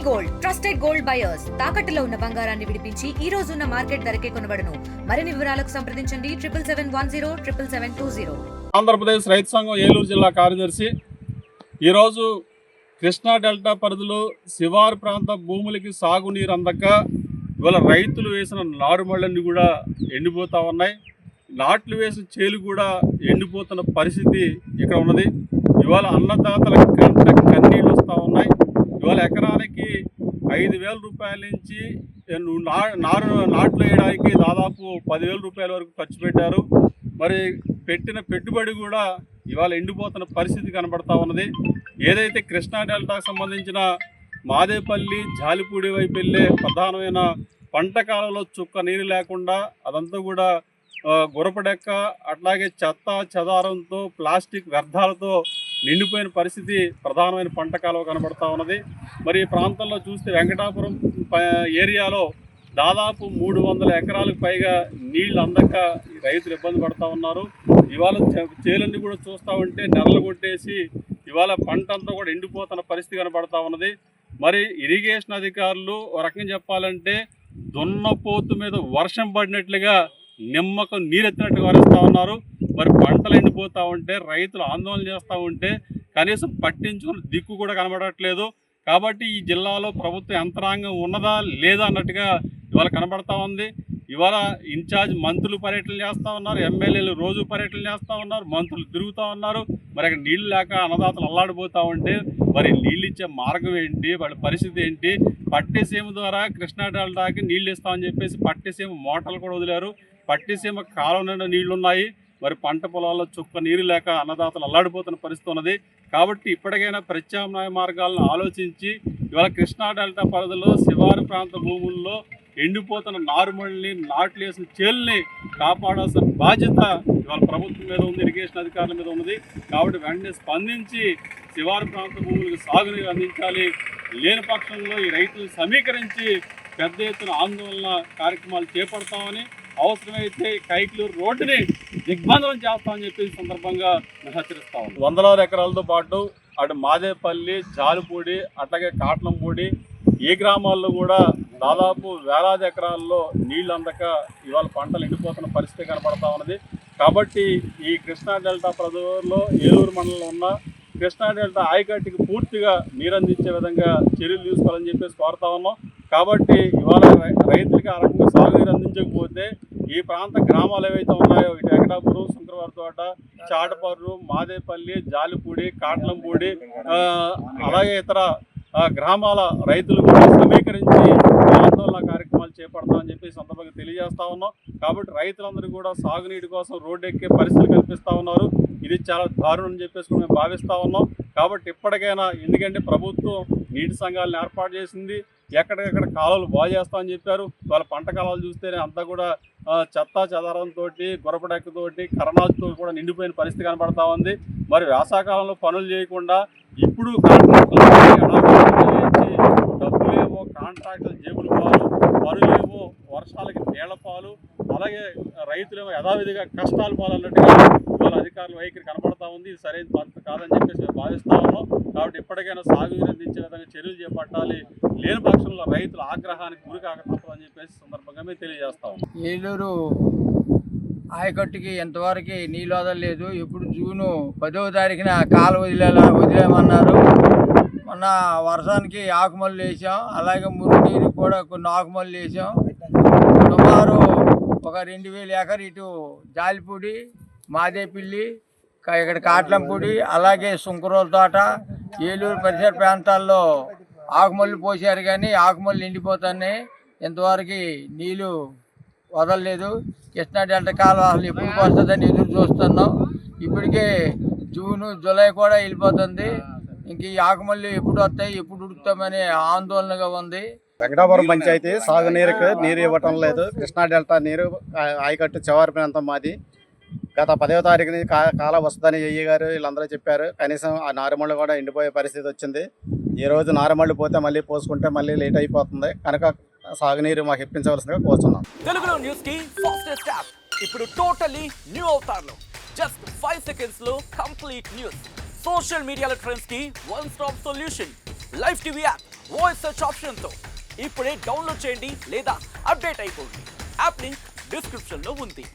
Gold trusted gold buyers తాకట్టులో ఉన్న బంగారాన్ని విడిపించి ఈ రోజు ఉన్న మార్కెట్ ధరకే కొనబడును. మరిన్ని వివరాలకు సంప్రదించండి 77107720. ఆంధ్రప్రదేశ్ రైతు సంఘం ఏలూరు జిల్లా కార్యదర్శి ఈరోజు కృష్ణా డెల్టా పరిధిలో శివారు ప్రాంత భూములకి సాగునీరు అందక ఇవాళ రైతులు వేసిన నారుమళ్ళన్నీ కూడా ఎండిపోతూ ఉన్నాయి. నాట్లు వేసిన చేలు కూడా ఎండిపోతున్న పరిస్థితి ఇక్కడ ఉన్నది. ఇవాళ అన్నదాతల కంట కన్నీళ్ళు వస్తూ ఉన్నాయి. ఇవాళ ఎకరానికి 5,000 రూపాయల నుంచి నాట్లు వేయడానికి దాదాపు 10,000 రూపాయల వరకు ఖర్చు పెట్టారు. మరి పెట్టిన పెట్టుబడి కూడా ఇవాళ ఎండిపోతున్న పరిస్థితి కనబడతా ఉన్నది. ఏదైతే కృష్ణా డెల్టాకు సంబంధించిన మాదేపల్లి జాలిపూడి వైపు వెళ్ళే ప్రధానమైన పంట కాలంలో చుక్క నీరు లేకుండా అదంతా కూడా గురపడెక్క అట్లాగే చెత్త చెదారంతో ప్లాస్టిక్ వ్యర్థాలతో నిండిపోయిన పరిస్థితి ప్రధానమైన పంట కాలువ కనబడతా ఉన్నది. మరి ఈ ప్రాంతంలో చూస్తే వెంకటాపురం ఏరియాలో దాదాపు 300 ఎకరాలకు పైగా నీళ్లు అందక రైతులు ఇబ్బంది పడుతూ ఉన్నారు. ఇవాళ చేలన్నీ కూడా చూస్తూ ఉంటే నెరలు కొట్టేసి ఇవాళ పంట అంతా కూడా ఎండిపోతున్న పరిస్థితి కనబడతా ఉన్నది. మరి ఇరిగేషన్ అధికారులు ఒక రకంగా చెప్పాలంటే దున్నపోతు మీద వర్షం పడినట్లుగా నిమ్మకం నీరెత్తినట్టుగా వరిస్తూ ఉన్నారు. మరి పంటలు ఎండిపోతూ ఉంటే రైతులు ఆందోళన చేస్తూ ఉంటే కనీసం పట్టించుకుని దిక్కు కూడా కనబడట్లేదు. కాబట్టి ఈ జిల్లాలో ప్రభుత్వ యంత్రాంగం ఉన్నదా లేదా అన్నట్టుగా ఇవాళ కనబడతా ఉంది. ఇవాళ ఇన్ఛార్జ్ మంత్రులు పర్యటనలు చేస్తూ ఉన్నారు, ఎమ్మెల్యేలు రోజు పర్యటనలు చేస్తూ ఉన్నారు, మంత్రులు తిరుగుతూ ఉన్నారు. మరి అక్కడ నీళ్లు లేక అన్నదాతలు అల్లాడిపోతూ ఉంటే మరి నీళ్ళు ఇచ్చే మార్గం ఏంటి, వాళ్ళ పరిస్థితి ఏంటి? పట్టిసీమ ద్వారా కృష్ణా డెల్టాకి నీళ్ళు ఇస్తామని చెప్పేసి పట్టిసీమ మోటార్లు కూడా వదిలారు. పట్టిసీమ కాలువ నిండా నీళ్లున్నాయి. మరి పంట పొలాల్లో చుక్క నీరు లేక అన్నదాతలు అల్లాడిపోతున్న పరిస్థితి ఉన్నది. కాబట్టి ఇప్పటికైనా ప్రత్యామ్నాయ మార్గాలను ఆలోచించి ఇవాళ కృష్ణా డెల్టా పరిధిలో శివారు ప్రాంత భూముల్లో ఎండిపోతున్న నారుమళ్ళని నాట్లు వేసిన చేల్ని కాపాడాల్సిన బాధ్యత ఇవాళ ప్రభుత్వం మీద ఉంది, ఇరిగేషన్ అధికారుల మీద ఉన్నది. కాబట్టి వెంటనే స్పందించి శివారు ప్రాంత భూములకు సాగునీరు అందించాలి. లేని పక్షంలో ఈ రైతులు సమీకరించి పెద్ద ఎత్తున ఆందోళన కార్యక్రమాలు చేపడతామని, అవసరమైతే కైక్లూరు రోడ్డుని దిగ్బంధనం చేస్తామని చెప్పి ఈ సందర్భంగా హెచ్చరిస్తా ఉన్నాం. వందలాది ఎకరాలతో పాటు అటు మాదేపల్లి జాలిపూడి అట్లాగే కాట్లంపూడి ఈ గ్రామాల్లో కూడా దాదాపు వేలాది ఎకరాల్లో నీళ్ళు అందక ఇవాళ పంటలు ఎండిపోతున్న పరిస్థితి కనపడతా ఉన్నది. కాబట్టి ఈ కృష్ణా డెల్టా పరిధిలో ఏలూరు మండలంలో ఉన్న కృష్ణా డెల్టా ఆయకట్టుకి పూర్తిగా నీరందించే విధంగా చర్యలు తీసుకోవాలని చెప్పేసి కోరుతా ఉన్నాం. కాబట్టి ఇవాళ రైతులకి ఆ రకంగా సాగునీరు అందించకపోతే ఈ ప్రాంత గ్రామాలు ఏవైతే ఉన్నాయో ఇటు వెంకటాపురం, శంకరవారి తోట, చాటపర్రు, మాదేపల్లి, జాలిపూడి, కాట్లంపూడి అలాగే ఇతర గ్రామాల రైతులు కూడా సమీకరించి ఆందోళన కార్యక్రమాలు చేపడతామని చెప్పి సందర్భంగా తెలియజేస్తా ఉన్నాం. కాబట్టి రైతులందరూ కూడా సాగునీటి కోసం రోడ్డు ఎక్కే పరిస్థితులు కల్పిస్తూ ఉన్నారు. ఇది చాలా దారుణం అని చెప్పేసి మేము భావిస్తూ ఉన్నాం. కాబట్టి ఇప్పటికైనా, ఎందుకంటే ప్రభుత్వం నీటి సంఘాలను ఏర్పాటు చేసింది, ఎక్కడికక్కడ కాలువలు బాగు చేస్తామని చెప్పారు. వాళ్ళ పంట కాలాలు చూస్తేనే అంతా కూడా చెత్త చెదారంతో, గురపడెక్కతోటి, కరణాలతో కూడా నిండిపోయిన పరిస్థితి కనబడతా ఉంది. మరి వేసవకాలంలో పనులు చేయకుండా ఇప్పుడు డబ్బులేమో కాంట్రాక్టులు జేబులు పాలు, పనులేమో వర్షాలకి నీళ్ల పాలు, అలాగే రైతులేమో యథావిధిగా కష్టాలు పాలన్నట్టుగా వాళ్ళ అధికారుల వైఖరి కనపడతా ఉంది. ఇది సరైన పద్ధతి కాదని చెప్పేసి మేము భావిస్తా ఉన్నాం. కాబట్టి ఇప్పటికైనా సాగునీరు అందించే విధంగా చర్యలు చేపట్టాలి. లేని పక్షంలో రైతుల ఆగ్రహానికి గురి కాక తప్పదని చెప్పేసి సందర్భంగా మేము తెలియజేస్తా ఉన్నాం. ఏలూరు ఆయకట్టుకి ఎంతవరకు నీళ్ళు వదలలేదు. ఇప్పుడు జూను 10వ తారీఖున కాలు వదిలేమన్నారు. మొన్న వర్షానికి ఆకుమల్లు వేసాం, అలాగే మురుగునీరు కూడా కొన్ని ఆకుమల్లు వేసాం. సుమారు ఒక 2,000 ఎకర్ ఇటు జాలిపూడి, మాదేపల్లి, ఇక్కడ కాట్లంపూడి, అలాగే శంకరోల తోట, ఏలూరు పరిసర ప్రాంతాల్లో ఆకుమల్లు పోసారు. కానీ ఆకుమల్లు నిండిపోతున్నాయి. ఇంతవరకు నీళ్ళు వదలలేదు. కృష్ణా డెల్టా కాలం అసలు ఎప్పుడు వస్తుందని ఎదురు చూస్తున్నాం. ఇప్పటికే జూను, జూలై కూడా వెళ్ళిపోతుంది. ఇంక ఈ ఆకుమల్లి ఎప్పుడు వస్తాయి, ఎప్పుడు ఉడుకుతామని ఆందోళనగా ఉంది. వెంకటాపురం పంచాయతీ సాగునీరుకు నీరు ఇవ్వటం లేదు. కృష్ణా డెల్టా నీరు ఆయకట్టు చివరి ప్రాంతం మాది. గత 10వ తారీఖుని కాలం వస్తుందని ఏఈ గారు వీళ్ళందరూ చెప్పారు. కనీసం ఆ నారుమళ్ళు కూడా ఎండిపోయే పరిస్థితి వచ్చింది. ఈరోజు నారుమళ్ళు పోతే మళ్ళీ పోసుకుంటే మళ్ళీ లేట్ అయిపోతుంది. కనుక సాగునీరు మాకు ఇప్పించవలసిందిగా కోరుతున్నాం. తెలుగులో న్యూస్ కి ఫాస్టెస్ట్ యాప్ ఇప్పుడు టోటల్లీ న్యూ అవతార్లో జస్ట్ 5 seconds లో కంప్లీట్ న్యూస్, సోషల్ మీడియాలో ట్రెండ్స్ కి one stop solution, live TV app voice search ఆప్షన్తో ఇప్పుడే డౌన్లోడ్ చేయండి లేదా అప్డేట్ అయిపోండి. యాప్ లింక్ డిస్క్రిప్షన్లో ఉంది.